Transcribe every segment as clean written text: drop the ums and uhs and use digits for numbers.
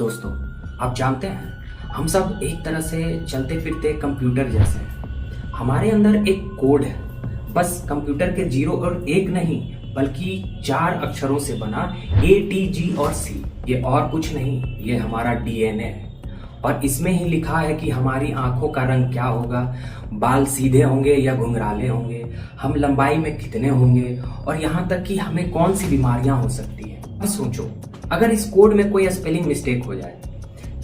दोस्तों, आप जानते हैं हम सब एक तरह से चलते फिरते कंप्यूटर जैसे हैं। हमारे अंदर एक कोड है, बस कंप्यूटर के 0 और 1 नहीं बल्कि 4 अक्षरों से बना ATG और C। ये और कुछ नहीं, ये हमारा DNA है। और इसमें ही लिखा है कि हमारी आंखों का रंग क्या होगा, बाल सीधे होंगे या घुंघराले होंगे, हम लंबाई में कितने होंगे और यहाँ तक कि हमें कौन सी बीमारियां हो सकती है। अब सोचो, अगर इस कोड में कोई स्पेलिंग मिस्टेक हो जाए,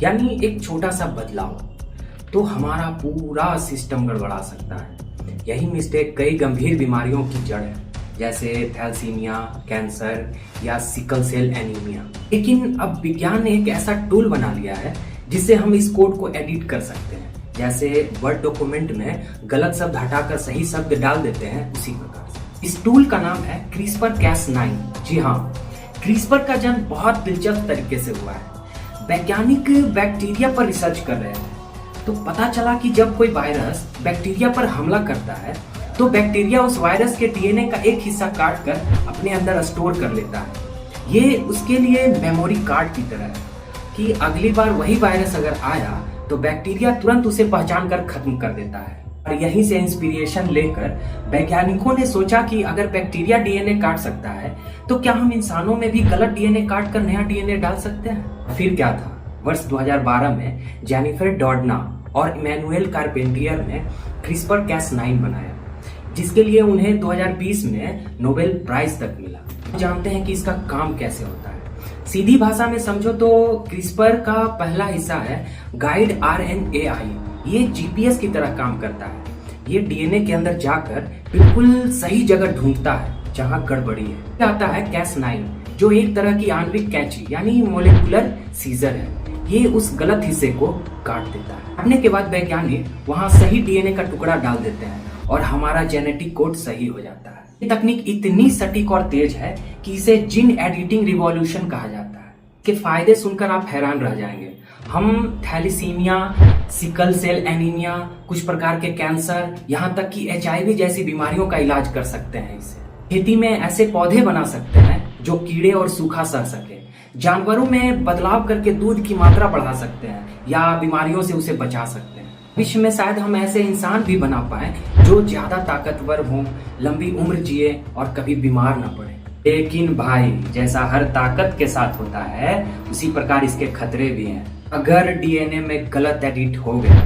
यानी एक छोटा सा बदलाव, तो हमारा पूरा सिस्टम गड़बड़ा सकता है। यही मिस्टेक कई गंभीर बीमारियों की जड़ है, जैसे थैलेसीमिया, कैंसर या सिकल सेल एनीमिया। लेकिन अब विज्ञान ने एक ऐसा टूल बना लिया है जिससे हम इस कोड को एडिट कर सकते हैं। जैसे वर्ड डॉक्यूमेंट में गलत शब्द हटाकर सही शब्द डाल देते हैं, उसी प्रकार से इस टूल का नाम है CRISPR-Cas9। जी हाँ, क्रिस्पर का जन्म बहुत दिलचस्प तरीके से हुआ है। वैज्ञानिक बैक्टीरिया पर रिसर्च कर रहे हैं, तो पता चला कि जब कोई वायरस बैक्टीरिया पर हमला करता है तो बैक्टीरिया उस वायरस के DNA का एक हिस्सा काट कर अपने अंदर स्टोर कर लेता है। ये उसके लिए मेमोरी कार्ड की तरह है कि अगली बार वही वायरस अगर आया तो बैक्टीरिया तुरंत उसे पहचान कर खत्म कर देता है। और यहीं से इंस्पिरेशन लेकर वैज्ञानिकों ने सोचा कि अगर बैक्टीरिया DNA काट सकता है तो क्या हम इंसानों में भी गलत DNA काट कर नया DNA डाल सकते हैं। फिर क्या था, वर्ष 2012 में जेनिफर डॉडना और इमैनुएल कारपेंटियर ने CRISPR-Cas9 बनाया, जिसके लिए उन्हें 2020 में नोबेल प्राइज तक मिला। जानते हैं कि इसका काम कैसे होता है। सीधी भाषा में समझो तो CRISPR का पहला हिस्सा है गाइड RNAi। ये GPS की तरह काम करता है। ये DNA के अंदर जाकर बिल्कुल सही जगह ढूंढता है जहां गड़बड़ी है। आता है Cas9, जो एक तरह की आणविक कैंची यानी मोलेकुलर सीजर है। ये उस गलत हिस्से को काट देता है। काटने के बाद वैज्ञानिक वहां सही DNA का टुकड़ा डाल देते हैं और हमारा जेनेटिक कोड सही हो जाता है। ये तकनीक इतनी सटीक और तेज है कि इसे जीन एडिटिंग रिवॉल्यूशन कहा जाता है। इसके फायदे सुनकर आप हैरान रह जाएंगे। हम थैलेसीमिया, सिकल सेल एनीमिया, कुछ प्रकार के कैंसर, यहाँ तक कि HIV जैसी बीमारियों का इलाज कर सकते हैं। इससे खेती में ऐसे पौधे बना सकते हैं जो कीड़े और सूखा सह सके। जानवरों में बदलाव करके दूध की मात्रा बढ़ा सकते हैं या बीमारियों से उसे बचा सकते हैं। विश्व में शायद हम ऐसे इंसान भी बना पाए जो ज्यादा ताकतवर हों, लंबी उम्र जिए और कभी बीमार न पड़े। लेकिन भाई, जैसा हर ताकत के साथ होता है उसी प्रकार इसके खतरे भी हैं। अगर DNA में गलत एडिट हो गया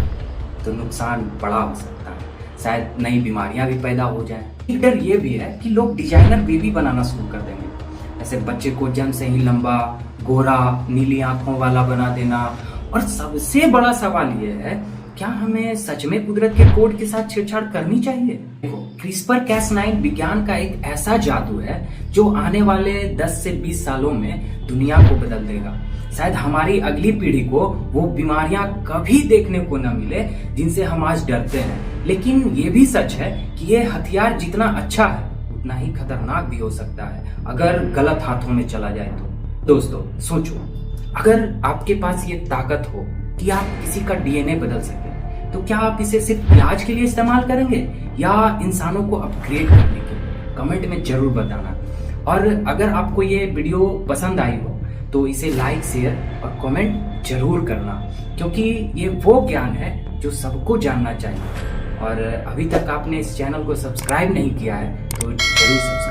तो नुकसान बड़ा हो सकता है, शायद नई बीमारियां भी पैदा हो जाएं। एक डर ये भी है कि लोग डिजाइनर बेबी बनाना शुरू कर देंगे। ऐसे बच्चे को जन्म से ही लंबा, गोरा, नीली आंखों वाला बना देना। और सबसे बड़ा सवाल ये है, क्या हमें सच में कुदरत के कोड के साथ छेड़छाड़ करनी चाहिए? देखो, CRISPR-Cas9 विज्ञान का एक ऐसा जादू है जो आने वाले 10 से 20 सालों में दुनिया को बदल देगा। शायद हमारी अगली पीढ़ी को वो बीमारियां कभी देखने को न मिले जिनसे हम आज डरते हैं। लेकिन ये भी सच है कि ये हथियार जितना अच्छा है उतना ही खतरनाक भी हो सकता है अगर गलत हाथों में चला जाए तो। दोस्तों सोचो, अगर आपके पास ये ताकत हो कि आप किसी का DNA बदल सके, तो क्या आप इसे सिर्फ इलाज के लिए इस्तेमाल करेंगे या इंसानों को अपग्रेड करने के लिए? कमेंट में जरूर बताना। और अगर आपको ये वीडियो पसंद आई हो तो इसे लाइक, शेयर और कमेंट जरूर करना, क्योंकि ये वो ज्ञान है जो सबको जानना चाहिए। और अभी तक आपने इस चैनल को सब्सक्राइब नहीं किया है तो जरूर सब्सक्राइब